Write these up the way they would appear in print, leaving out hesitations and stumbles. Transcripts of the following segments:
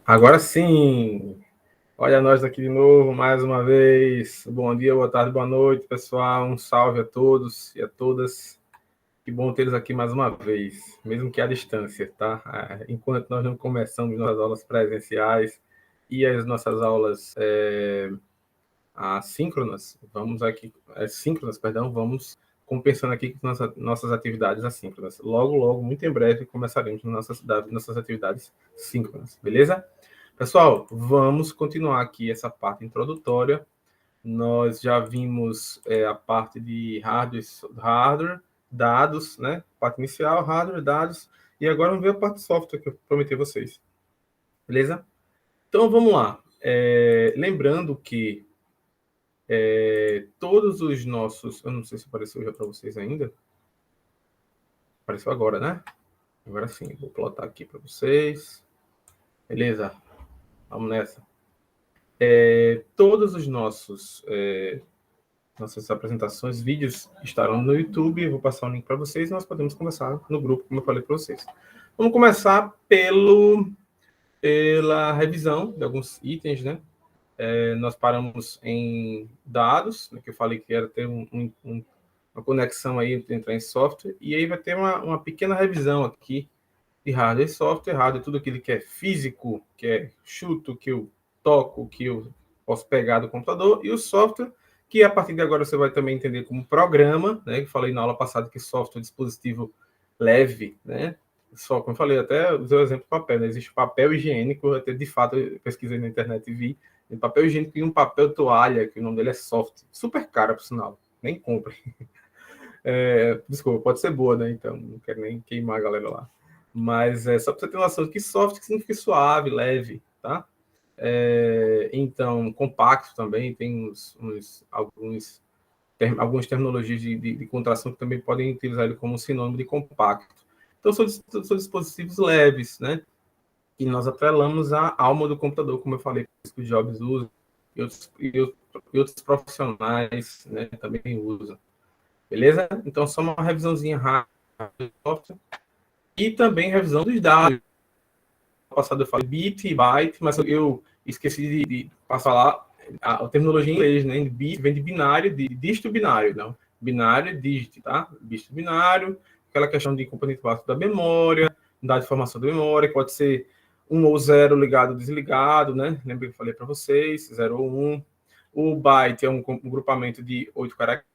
Agora sim! Olha nós aqui de novo, mais uma vez. Bom dia, boa tarde, boa noite, pessoal. Um salve a todos e a todas. Que bom tê-los aqui mais uma vez, mesmo que à distância, tá? Enquanto nós não começamos nossas aulas presenciais e as nossas aulas assíncronas, vamos compensando aqui com nossas atividades assíncronas. Logo, muito em breve, começaremos nossas atividades síncronas, beleza? Pessoal, vamos continuar aqui essa parte introdutória. Nós já vimos a parte de hardware, dados, né? Parte inicial, hardware, dados. E agora vamos ver a parte de software que eu prometi a vocês. Beleza? Então, vamos lá. Lembrando que todos os nossos... Eu não sei se apareceu já para vocês ainda. Apareceu agora, né? Agora sim. Vou plotar aqui para vocês. Beleza? Vamos nessa. Todos os nossas apresentações, vídeos estarão no YouTube. Eu vou passar o link para vocês e nós podemos conversar no grupo, como eu falei para vocês. Vamos começar pela revisão de alguns itens, né? Nós paramos em dados, né, que eu falei que era ter uma conexão aí entre entrar em software, e aí vai ter uma pequena revisão aqui de hardware e software. Hardware, tudo aquilo que é físico, que é chuto, que eu toco, que eu posso pegar do computador, e o software, que a partir de agora você vai também entender como programa, né? Eu falei na aula passada que software é um dispositivo leve, né? Só, como eu falei, até usei o exemplo do papel, né? Existe papel higiênico, até de fato eu pesquisei na internet e vi, tem papel higiênico e um papel toalha, que o nome dele é soft, super caro, por sinal, nem compre. Desculpa, pode ser boa, né? Então, não quero nem queimar a galera lá. Mas só para você ter noção de que soft significa suave, leve, tá? Então, compacto também, tem algumas terminologias de contração que também podem utilizar ele como sinônimo de compacto. Então, são dispositivos leves, né? E nós atrelamos a alma do computador, como eu falei, que o Jobs usa, e outros profissionais, né, também usam. Beleza? Então, só uma revisãozinha rápida. E também revisão dos dados. No passado eu falei bit e byte, mas eu esqueci de passar lá a terminologia em inglês, né? Bit vem de binário, de dígito binário, não. Binário, dígito, tá? Dígito binário, aquela questão de componente básico da memória, unidade de formação da memória, pode ser 1 ou 0 ligado ou desligado, né? Lembra que eu falei para vocês, 0 ou 1. O byte é um grupamento de 8 caracteres,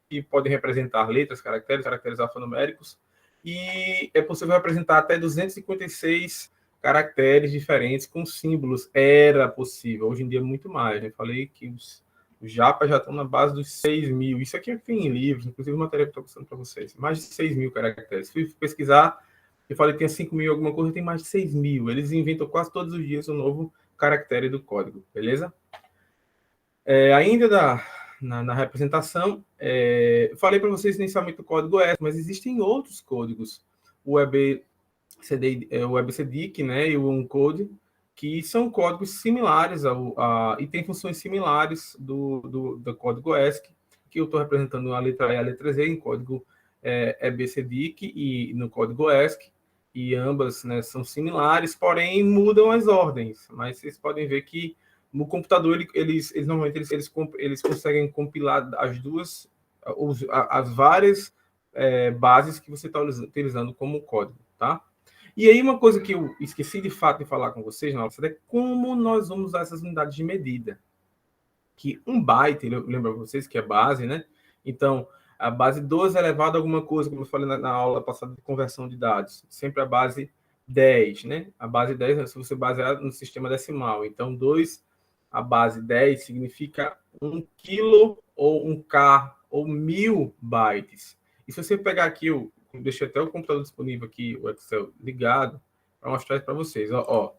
que podem representar letras, caracteres alfanuméricos, e é possível representar até 256 caracteres diferentes com símbolos. Era possível, hoje em dia muito mais, né? Falei que os japas já estão na base dos 6.000. Isso aqui tem em livros, inclusive matéria que eu estou passando para vocês. Mais de 6.000 caracteres. Fui pesquisar, eu falei que tinha 5.000 alguma coisa, tem mais de 6.000. Eles inventam quase todos os dias um novo caractere do código, beleza? Ainda na representação, falei para vocês inicialmente o código ESC, mas existem outros códigos, o WebCDIC, né, e o Uncode, que são códigos similares e têm funções similares do código ESC, que eu estou representando a letra E e a letra Z em código EBCDIC e no código ESC, e ambas, né, são similares, porém mudam as ordens, mas vocês podem ver que no computador eles normalmente eles conseguem compilar as várias bases que você está utilizando como código, tá? E aí uma coisa que eu esqueci de fato de falar com vocês na aula é como nós vamos usar essas unidades de medida. Que um byte, lembra vocês que é base, né? Então, a base 12 elevado a alguma coisa, como eu falei na aula passada de conversão de dados. Sempre a base 10, né? A base 10, se você basear no sistema decimal. Então, 2, a base 10 significa 1 quilo ou 1K ou 1.000 bytes. E se você pegar aqui, eu deixei até o computador disponível aqui, o Excel ligado, para mostrar isso para vocês. Ó,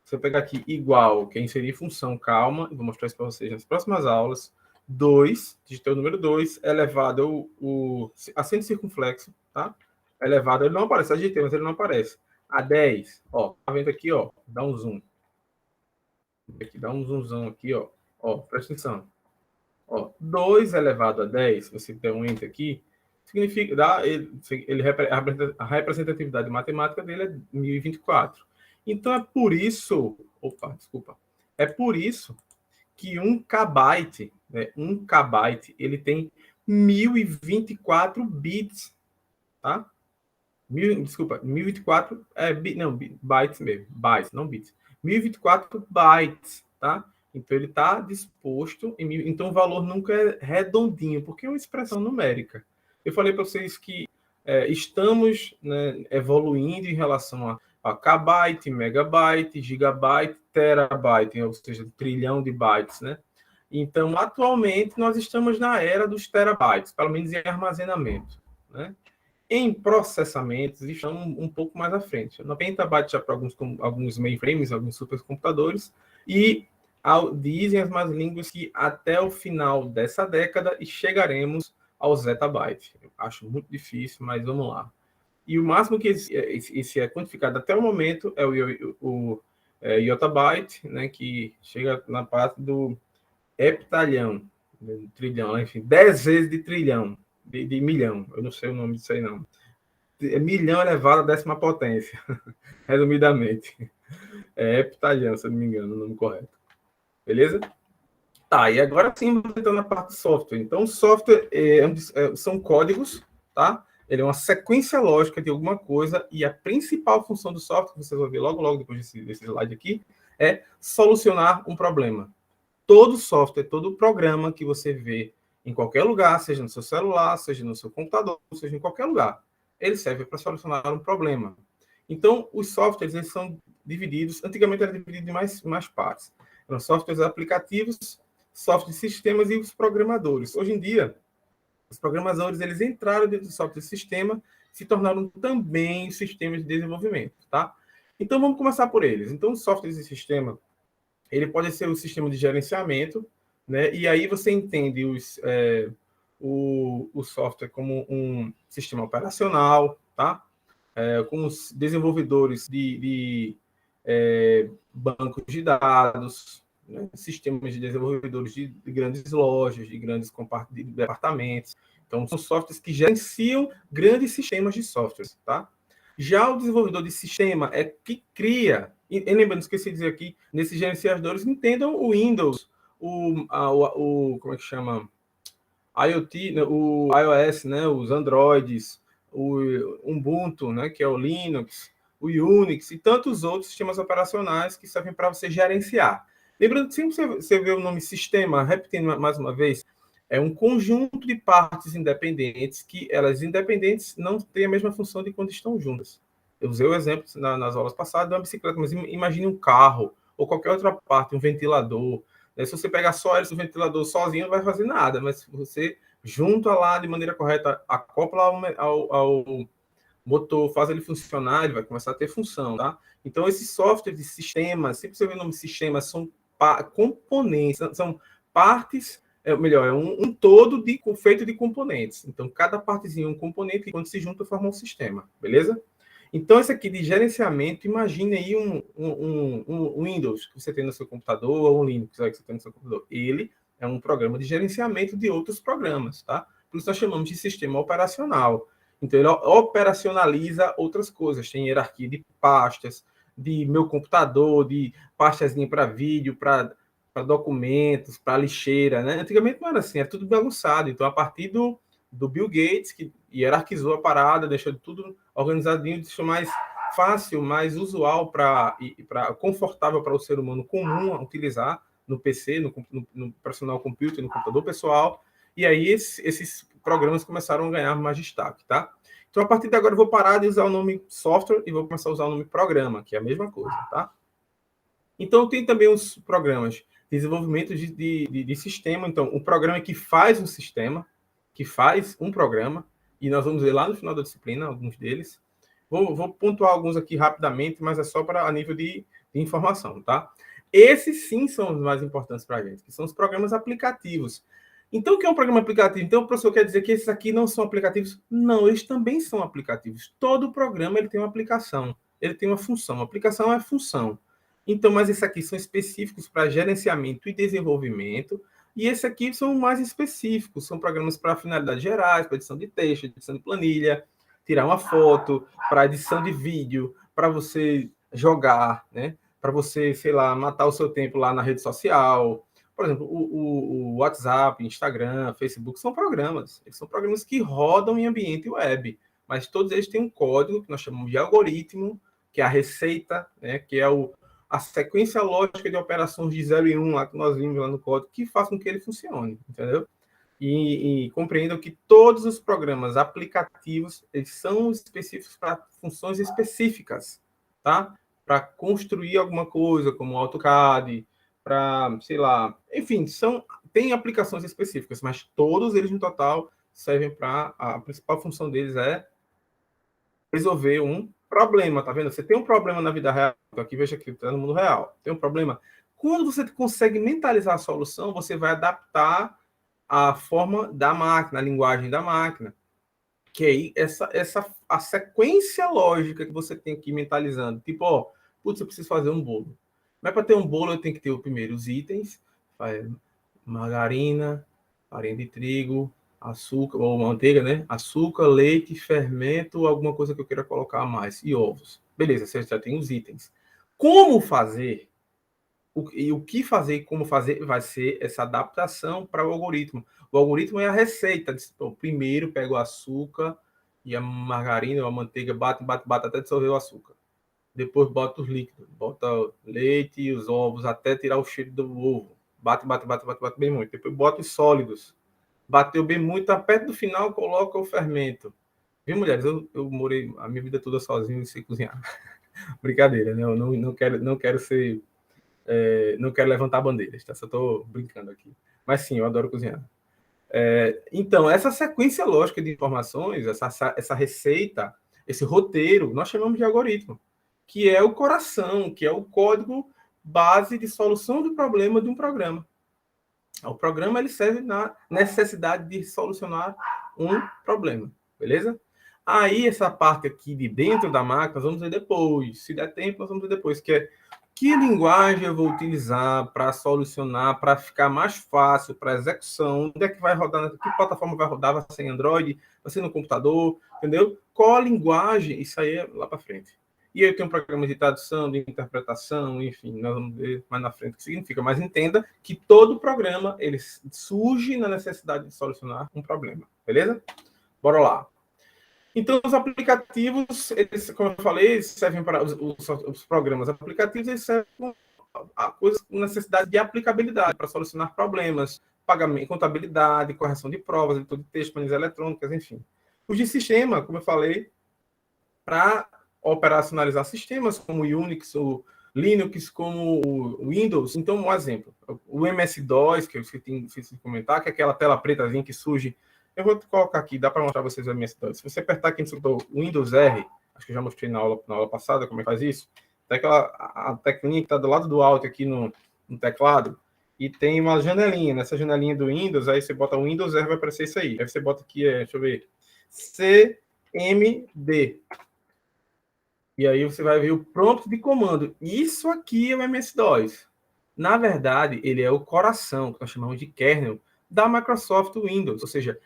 se eu pegar aqui igual, que é inserir função, calma, eu vou mostrar isso para vocês nas próximas aulas. 2, digitei o número 2, elevado o acento circunflexo, tá? Elevado, ele não aparece, digitei, mas ele não aparece. A 10, ó, tá vendo aqui, ó, dá um zoom. Aqui, dá um zoomzão aqui, ó, presta atenção. Ó, 2 elevado a 10, você der um enter aqui, significa, a representatividade matemática dele é 1024. Então, é por isso, é por isso que um kbyte, né, ele tem 1024 bits, tá? 1024, bytes mesmo, bytes, não bits. 1024 bytes, tá? Então, ele está disposto em então o valor nunca é redondinho, porque é uma expressão numérica. Eu falei para vocês que estamos, né, evoluindo em relação a kbyte, megabyte, gigabyte, terabyte, ou seja, trilhão de bytes, né? Então, atualmente, nós estamos na era dos terabytes, pelo menos em armazenamento, né? Em processamentos, estamos um pouco mais à frente. 90 bytes já para alguns mainframes, alguns supercomputadores, e dizem as más línguas que até o final dessa década chegaremos ao zettabyte. Eu acho muito difícil, mas vamos lá. E o máximo que esse é quantificado até o momento é o yottabyte, né, que chega na parte do heptalhão, trilhão, enfim, 10 vezes de trilhão, de milhão. Eu não sei o nome disso aí, não. Milhão elevado à 10ª potência, resumidamente. É heptalhão, se eu não me engano, o nome correto. Beleza? Tá, e agora sim, vamos entrar na parte de software. Então, software são códigos, tá? Ele é uma sequência lógica de alguma coisa, e a principal função do software, que vocês vão ver logo depois desse slide aqui, é solucionar um problema. Todo software, todo programa que você vê em qualquer lugar, seja no seu celular, seja no seu computador, seja em qualquer lugar, ele serve para solucionar um problema. Então, os softwares, eles são divididos, antigamente era dividido em mais partes. Eram softwares aplicativos, softwares de sistemas e os programadores. Hoje em dia, os programadores, eles entraram dentro do software de sistema, se tornaram também sistemas de desenvolvimento, tá? Então, vamos começar por eles. Então, os softwares de sistema, ele pode ser o sistema de gerenciamento, né? E aí você entende o software como um sistema operacional, tá? Com os desenvolvedores de bancos de dados, né? Sistemas de desenvolvedores de grandes lojas, de grandes departamentos. Então, são softwares que gerenciam grandes sistemas de softwares, tá? Já o desenvolvedor de sistema é que cria, e lembrando, esqueci de dizer aqui, nesses gerenciadores, entendam o Windows, como é que chama? IoT, né? O iOS, né? Os Androids, o Ubuntu, né? Que é o Linux, o Unix e tantos outros sistemas operacionais que servem para você gerenciar. Lembrando que sempre você vê o nome sistema, repetindo mais uma vez, é um conjunto de partes independentes que elas independentes não têm a mesma função de quando estão juntas. Eu usei o exemplo nas aulas passadas de uma bicicleta, mas imagine um carro ou qualquer outra parte, um ventilador. Se você pegar só esse ventilador sozinho, não vai fazer nada, mas se você junta lá de maneira correta, acopla ao motor, faz ele funcionar, ele vai começar a ter função, tá? Então, esses softwares de sistema, sempre você vê o nome de sistema, são componentes, são partes, melhor, é um todo feito de componentes. Então, cada partezinha é um componente que, quando se junta, forma um sistema, beleza? Então, esse aqui de gerenciamento, imagine aí um Windows que você tem no seu computador, ou um Linux que você tem no seu computador. Ele é um programa de gerenciamento de outros programas, tá? Por isso nós chamamos de sistema operacional. Então, ele operacionaliza outras coisas. Tem hierarquia de pastas, de meu computador, de pastazinha para vídeo, para documentos, para lixeira, né? Antigamente não era assim, era tudo bagunçado. Então, a partir do Bill Gates, que hierarquizou a parada, deixou tudo organizadinho, deixou mais fácil, mais usual, confortável para o ser humano comum utilizar no PC, no personal computer, no computador pessoal. E aí esses programas começaram a ganhar mais destaque, tá? Então, a partir de agora, eu vou parar de usar o nome software e vou começar a usar o nome programa, que é a mesma coisa, tá? Então, tem também os programas de desenvolvimento de sistema. Então, o programa que faz um sistema, que faz um programa, e nós vamos ver lá no final da disciplina alguns deles. Vou pontuar alguns aqui rapidamente, mas é só para a nível de informação, tá? Esses sim são os mais importantes para a gente, que são os programas aplicativos. Então, o que é um programa aplicativo? Então, o professor quer dizer que esses aqui não são aplicativos? Não, eles também são aplicativos. Todo programa ele tem uma aplicação, ele tem uma função. A aplicação é a função. Então, mas esses aqui são específicos para gerenciamento e desenvolvimento E esse aqui são mais específicos, são programas para finalidades gerais, para edição de texto, edição de planilha, tirar uma foto, para edição de vídeo, para você jogar, né? Para você, sei lá, matar o seu tempo lá na rede social. Por exemplo, o WhatsApp, Instagram, Facebook são programas. Eles são programas que rodam em ambiente web, mas todos eles têm um código que nós chamamos de algoritmo, que é a receita, né? Que é a sequência lógica de operações de 0 e 1 lá que nós vimos lá no código, que faz com que ele funcione, entendeu? E compreendam que todos os programas aplicativos, eles são específicos para funções específicas, tá? Para construir alguma coisa, como AutoCAD, para, sei lá, enfim, tem aplicações específicas, mas todos eles no total servem para, a principal função deles é resolver um problema, tá vendo? Você tem um problema na vida real, aqui veja que está no mundo real, tem um problema. Quando você consegue mentalizar a solução, você vai adaptar a forma da máquina, a linguagem da máquina, que aí a sequência lógica que você tem aqui mentalizando, tipo, ó, putz, eu preciso fazer um bolo. Mas para ter um bolo eu tenho que ter primeiro os itens, margarina, farinha de trigo, açúcar, ou manteiga, né? Açúcar, leite, fermento, alguma coisa que eu queira colocar a mais, e ovos. Beleza, você já tem os itens. Como fazer? O que fazer e como fazer vai ser essa adaptação para o algoritmo. O algoritmo é a receita. Primeiro pega o açúcar e a margarina ou a manteiga, bate até dissolver o açúcar. Depois bota os líquidos, bota leite e os ovos até tirar o cheiro do ovo. Bate bem muito. Depois bota os sólidos. Bateu bem muito, tá perto do final, coloca o fermento. Viu, mulheres? Eu morei a minha vida toda sozinho sem cozinhar. Brincadeira, né? Eu não quero ser não quero levantar bandeiras, tá? Só estou brincando aqui. Mas sim, eu adoro cozinhar. Então, essa sequência lógica de informações, essa receita, esse roteiro, nós chamamos de algoritmo, que é o coração, que é o código base de solução do problema de um programa. O programa ele serve na necessidade de solucionar um problema, beleza? Aí, essa parte aqui de dentro da máquina, nós vamos ver depois. Se der tempo, nós vamos ver depois, que é que linguagem eu vou utilizar para solucionar, para ficar mais fácil para execução, onde é que vai rodar, que plataforma vai rodar, vai ser em Android, vai ser no computador, entendeu? Qual a linguagem? Isso aí é lá para frente. E aí tem um programa de tradução, de interpretação, enfim, nós vamos ver mais na frente o que significa. Mas entenda que todo programa ele surge na necessidade de solucionar um problema, beleza? Bora lá. Então, os aplicativos, eles, como eu falei, servem para os programas aplicativos, eles servem a coisas com necessidade de aplicabilidade para solucionar problemas, pagamento, contabilidade, correção de provas, editor de texto, planilhas eletrônicas, enfim. Os de sistema, como eu falei, para operacionalizar sistemas como o Unix, o Linux, como o Windows. Então, um exemplo, o MS-DOS, que eu esqueci de comentar, que é aquela tela pretazinha que surge. Eu vou colocar aqui, dá para mostrar para vocês o MS-DOS. Se você apertar aqui no Windows R, acho que eu já mostrei na aula passada como é que faz isso, tem a teclinha que está do lado do Alt aqui no teclado, e tem uma janelinha. Nessa janelinha do Windows, aí você bota o Windows R, vai aparecer isso aí. Aí você bota aqui, deixa eu ver, CMD. E aí você vai ver o prompt de comando. Isso aqui é o MS-DOS. Na verdade, ele é o coração, que nós chamamos de kernel, da Microsoft Windows. Ou seja,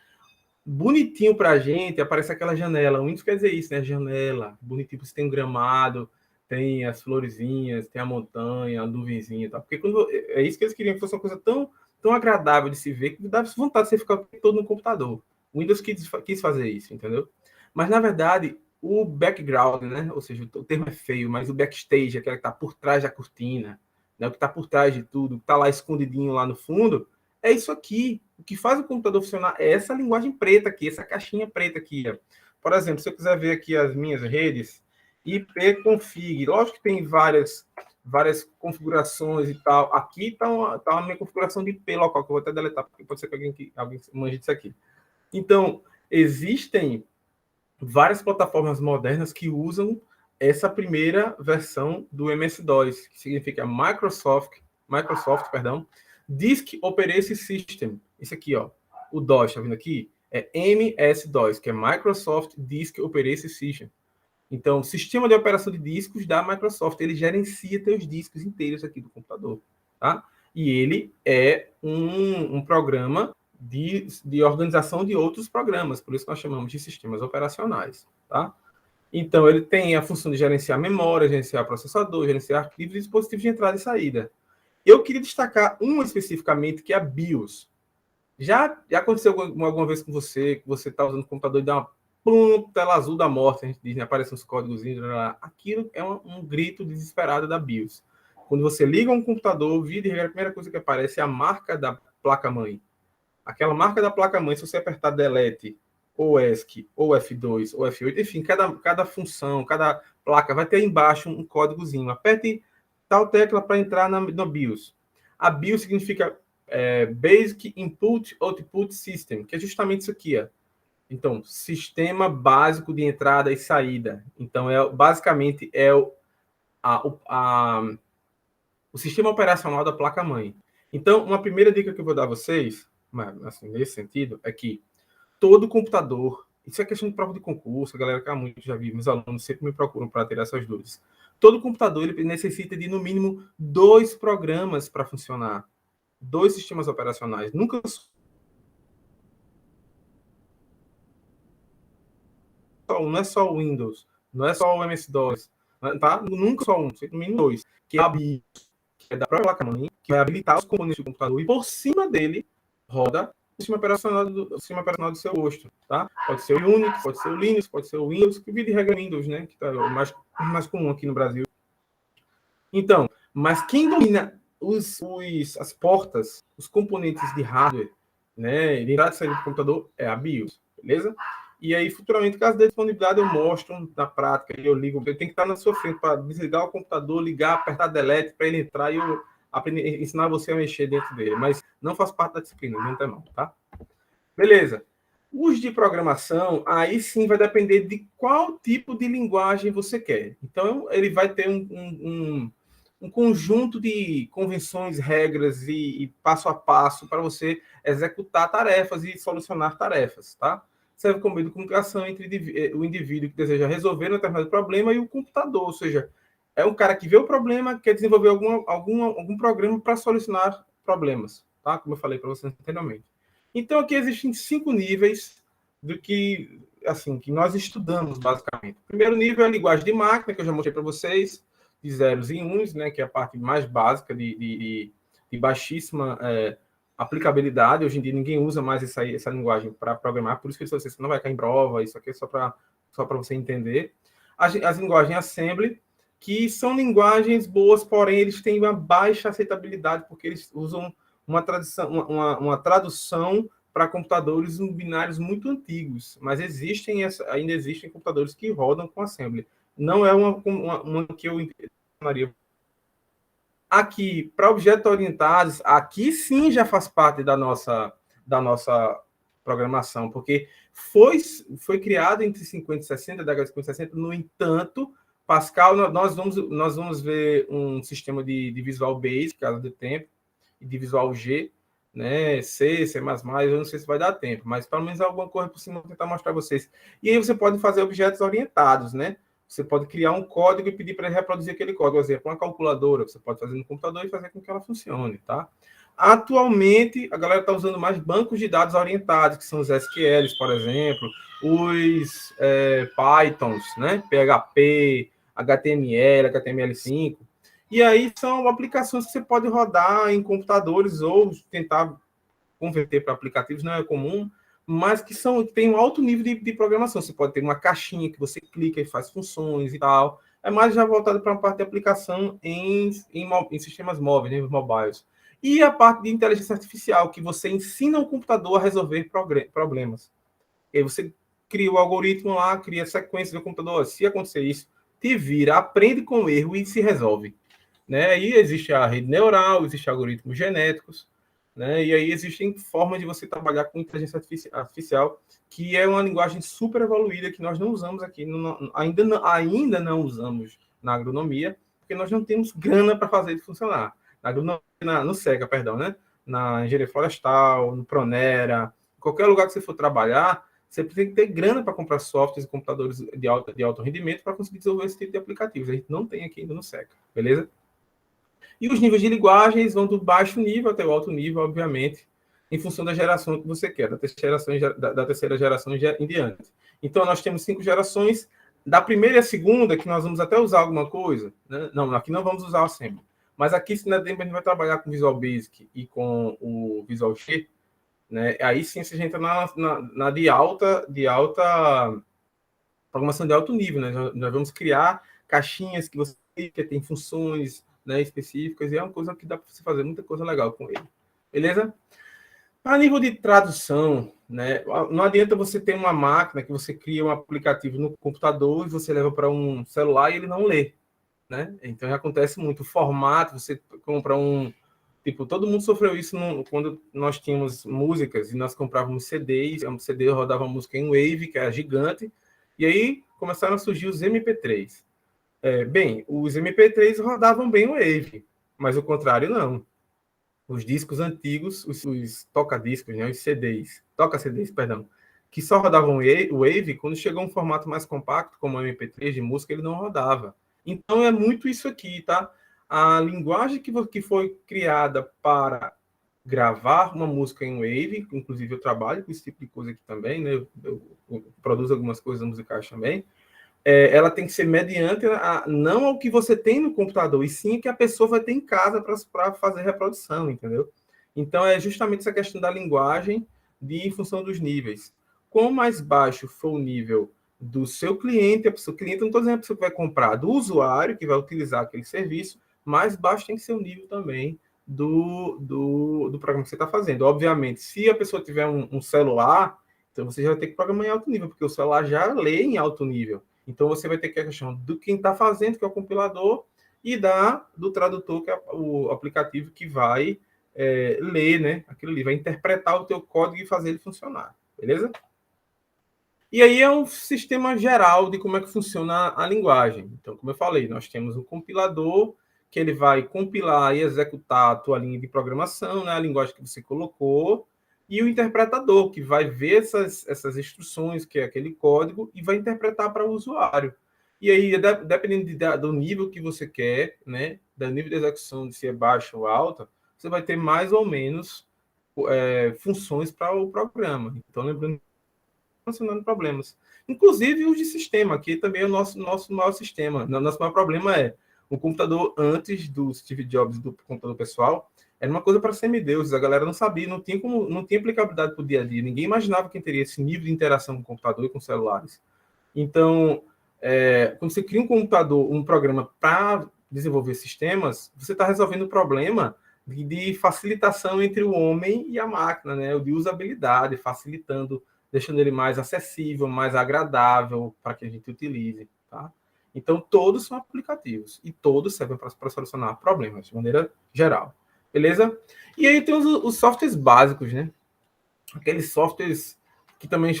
bonitinho para a gente, aparece aquela janela. O Windows quer dizer isso, né? Janela. Bonitinho, você tem um gramado, tem as florezinhas, tem a montanha, a nuvenzinha e tal. Porque quando, é isso que eles queriam, que fosse uma coisa tão agradável de se ver, que dá vontade de você ficar todo no computador. O Windows quis fazer isso, entendeu? Mas, na verdade, o background, né? Ou seja, o termo é feio, mas o backstage, aquele que está por trás da cortina, né? O que está por trás de tudo, que está lá escondidinho lá no fundo, é isso aqui. O que faz o computador funcionar é essa linguagem preta aqui, essa caixinha preta aqui. Ó. Por exemplo, se eu quiser ver aqui as minhas redes, ipconfig, lógico que tem várias configurações e tal. Aqui está a minha configuração de IP local, que eu vou até deletar, porque pode ser que alguém manje disso aqui. Então, existem várias plataformas modernas que usam essa primeira versão do MS-DOS, que significa Microsoft, Disk Operating System. Isso aqui, ó, o DOS, tá vendo aqui? É MS-DOS, que é Microsoft Disk Operating System. Então, sistema de operação de discos da Microsoft, ele gerencia teus discos inteiros aqui do computador, tá? E ele é um programa de organização de outros programas, por isso nós chamamos de sistemas operacionais, tá? Então, ele tem a função de gerenciar memória, gerenciar processador, gerenciar arquivos e dispositivos de entrada e saída. Eu queria destacar um especificamente, que é a BIOS. Já aconteceu alguma vez com você, que você está usando o computador e dá uma tela azul da morte, a gente diz, né? Aparecem uns códigos, aquilo é um grito desesperado da BIOS. Quando você liga um computador, vira e regra, a primeira coisa que aparece é a marca da placa-mãe. Aquela marca da placa-mãe, se você apertar Delete, ou ESC, ou F2, ou F8, enfim, cada função, cada placa vai ter embaixo um códigozinho. Aperte tal tecla para entrar no BIOS. A BIOS significa Basic Input Output System, que é justamente isso aqui, ó. Então, sistema básico de entrada e saída. Então, basicamente é o sistema operacional da placa-mãe. Então, uma primeira dica que eu vou dar a vocês, assim, nesse sentido, é que todo computador, isso é questão de prova de concurso, a galera que há muito já vi, meus alunos sempre me procuram para ter essas dúvidas. Todo computador ele necessita de, no mínimo, 2 programas para funcionar. 2 sistemas operacionais. Nunca não é só o Windows, não é só o MS-DOS, tá? Nunca só um, no mínimo 2, que é a BIOS, que é da própria placa-mãe, que vai habilitar os componentes do computador, e por cima dele roda o sistema operacional do seu gosto, tá? Pode ser o Unix, pode ser o Linux, pode ser o Windows, que vira de regra Windows, né? Que tá mais comum aqui no Brasil. Então, mas quem domina as portas, os componentes de hardware, né, de entrada e saída do computador, é a BIOS, beleza? E aí, futuramente, caso dê disponibilidade, eu mostro na prática, eu ligo, eu tenho que estar na sua frente para desligar o computador, ligar, apertar delete para ele entrar e eu ensinar você a mexer dentro dele. Mas não faz parte da disciplina, não tem não, tá? Beleza. Os de programação, aí sim vai depender de qual tipo de linguagem você quer. Então, ele vai ter um conjunto de convenções, regras e passo a passo para você executar tarefas e solucionar tarefas, tá? Serve como meio de comunicação entre o indivíduo que deseja resolver um determinado problema e o computador, ou seja, é um cara que vê o problema, quer desenvolver algum programa para solucionar problemas, tá? Como eu falei para vocês anteriormente. Então, aqui existem 5 níveis do que, assim, que nós estudamos, basicamente. O primeiro nível é a linguagem de máquina, que eu já mostrei para vocês, de zeros e uns, né, que é a parte mais básica de baixíssima aplicabilidade. Hoje em dia, ninguém usa mais essa linguagem para programar, por isso que você não vai cair em prova, isso aqui é só para você entender. As linguagens assembly, que são linguagens boas, porém, eles têm uma baixa aceitabilidade, porque eles usam uma tradução para computadores binários muito antigos, mas ainda existem computadores que rodam com assembly. Não é uma que eu chamaria. Aqui, para objetos orientados, aqui sim já faz parte da nossa programação, porque foi criado entre 50 e 60, década de 50 e 60, no entanto, Pascal, nós vamos ver um sistema de Visual Basic, caso de tempo, e de Visual G, né, C, C++, eu não sei se vai dar tempo, mas pelo menos alguma coisa por cima eu vou tentar mostrar para vocês. E aí você pode fazer objetos orientados, né? Você pode criar um código e pedir para ele reproduzir aquele código. Por exemplo, uma calculadora, você pode fazer no computador e fazer com que ela funcione, tá? Atualmente, a galera está usando mais bancos de dados orientados, que são os SQLs, por exemplo, os Pythons, né? PHP, HTML, HTML5. E aí são aplicações que você pode rodar em computadores ou tentar converter para aplicativos, não é comum, mas que tem um alto nível de programação. Você pode ter uma caixinha que você clica e faz funções e tal. É mais já voltado para uma parte de aplicação em sistemas móveis, né, mobiles. E a parte de inteligência artificial, que você ensina o computador a resolver problemas. E aí você cria o algoritmo lá, cria a sequência do computador. Se acontecer isso, te vira, aprende com o erro e se resolve. Né? Aí existe a rede neural, existem algoritmos genéticos, né? E aí existem formas de você trabalhar com inteligência artificial, que é uma linguagem super evoluída que nós não usamos aqui, ainda não usamos na agronomia, porque nós não temos grana para fazer ele funcionar. No SECA, perdão, né? Na engenharia florestal, no Pronera, qualquer lugar que você for trabalhar, você tem que ter grana para comprar softwares e computadores de alto rendimento para conseguir desenvolver esse tipo de aplicativos. A gente não tem aqui ainda no SECA, beleza? E os níveis de linguagens vão do baixo nível até o alto nível, obviamente, em função da geração que você quer, da terceira geração em diante. Então, nós temos 5 gerações. Da primeira e a segunda, que nós vamos até usar alguma coisa, né? Não, aqui não vamos usar o Assembly. Mas aqui, se na Demo, a gente vai trabalhar com Visual Basic e com o Visual G, né? Aí sim, você entra na de alta programação de alto nível, né? Nós vamos criar caixinhas que você que tem funções, né, específicas, e é uma coisa que dá para você fazer muita coisa legal com ele. Beleza? A nível de tradução, né, não adianta você ter uma máquina que você cria um aplicativo no computador e você leva para um celular e ele não lê, né? Então acontece muito. O formato, você compra um. Tipo, todo mundo sofreu isso quando nós tínhamos músicas e nós comprávamos CDs, um CD rodava música em Wave, que era gigante, e aí começaram a surgir os MP3. Bem, os MP3 rodavam bem o Wave, mas o contrário não. Os discos antigos, os toca-discos, né, os CDs, toca-CDs, perdão, que só rodavam o Wave, quando chegou um formato mais compacto, como o MP3 de música, ele não rodava. Então é muito isso aqui, tá? A linguagem que foi criada para gravar uma música em Wave, inclusive eu trabalho com esse tipo de coisa aqui também, né? Eu produzo algumas coisas musicais também. Ela tem que ser mediante não ao que você tem no computador, e sim o que a pessoa vai ter em casa para fazer reprodução, entendeu? Então, é justamente essa questão da linguagem em função dos níveis. Quanto mais baixo for o nível do seu cliente, cliente não estou dizendo a pessoa que vai comprar, do usuário que vai utilizar aquele serviço, mais baixo tem que ser o nível também do programa que você está fazendo. Obviamente, se a pessoa tiver um celular, então você já vai ter que programar em alto nível, porque o celular já lê em alto nível. Então, você vai ter que a questão do quem está fazendo, que é o compilador, e do tradutor, que é o aplicativo que vai ler, né? Aquilo ali, vai interpretar o teu código e fazer ele funcionar. Beleza? E aí é um sistema geral de como é que funciona a linguagem. Então, como eu falei, nós temos um compilador que ele vai compilar e executar a tua linha de programação, né? A linguagem que você colocou, e o interpretador, que vai ver essas instruções, que é aquele código, e vai interpretar para o usuário. E aí, dependendo do nível que você quer, né, do nível de execução, se é baixa ou alta, você vai ter mais ou menos funções para o programa. Então, lembrando, solucionando problemas. Inclusive os de sistema, que também é o nosso maior sistema. O nosso maior problema é o computador antes do Steve Jobs, do computador pessoal, era uma coisa para semideuses. A galera não sabia, não tinha aplicabilidade para o dia a dia. Ninguém imaginava que teria esse nível de interação com o computador e com celulares. Então, quando você cria um computador, um programa para desenvolver sistemas, você está resolvendo o problema de facilitação entre o homem e a máquina, né? De usabilidade, facilitando, deixando ele mais acessível, mais agradável para que a gente utilize, tá? Então, todos são aplicativos e todos servem para solucionar problemas de maneira geral, beleza? E aí tem os softwares básicos, né? Aqueles softwares que também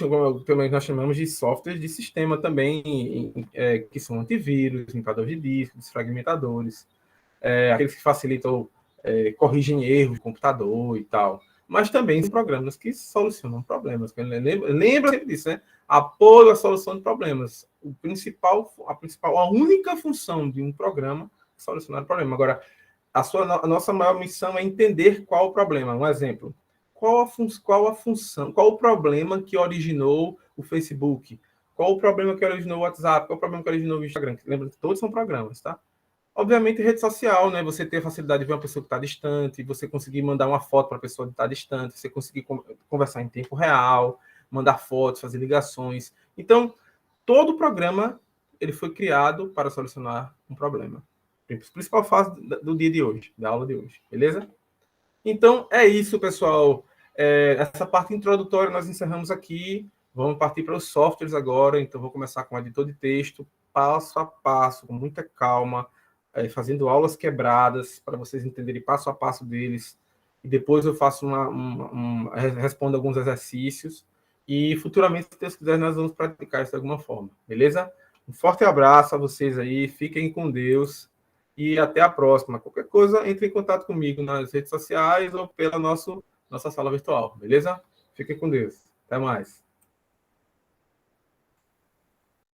nós chamamos de softwares de sistema também, que são antivírus, limpadores de disco, desfragmentadores, aqueles que facilitam, corrigem erros de computador e tal. Mas também são programas que solucionam problemas. Lembra sempre disso, né? Apoio à solução de problemas. A única função de um programa é solucionar o problema. Agora, a nossa maior missão é entender qual o problema. Um exemplo. Qual a função, qual o problema que originou o Facebook? Qual o problema que originou o WhatsApp? Qual o problema que originou o Instagram? Lembra que todos são programas, tá? Obviamente, rede social, né? Você ter a facilidade de ver uma pessoa que está distante, você conseguir mandar uma foto para a pessoa que está distante, você conseguir conversar em tempo real, mandar fotos, fazer ligações. Então, todo programa ele foi criado para solucionar um problema. Principal fase do dia de hoje, da aula de hoje, beleza? Então, é isso, pessoal. Essa parte introdutória nós encerramos aqui. Vamos partir para os softwares agora. Então, vou começar com o editor de texto, passo a passo, com muita calma, fazendo aulas quebradas, para vocês entenderem passo a passo deles. E depois eu faço respondo alguns exercícios. E futuramente, se Deus quiser, nós vamos praticar isso de alguma forma. Beleza? Um forte abraço a vocês aí. Fiquem com Deus. E até a próxima. Qualquer coisa, entre em contato comigo nas redes sociais ou pela nossa sala virtual, beleza? Fiquem com Deus. Até mais.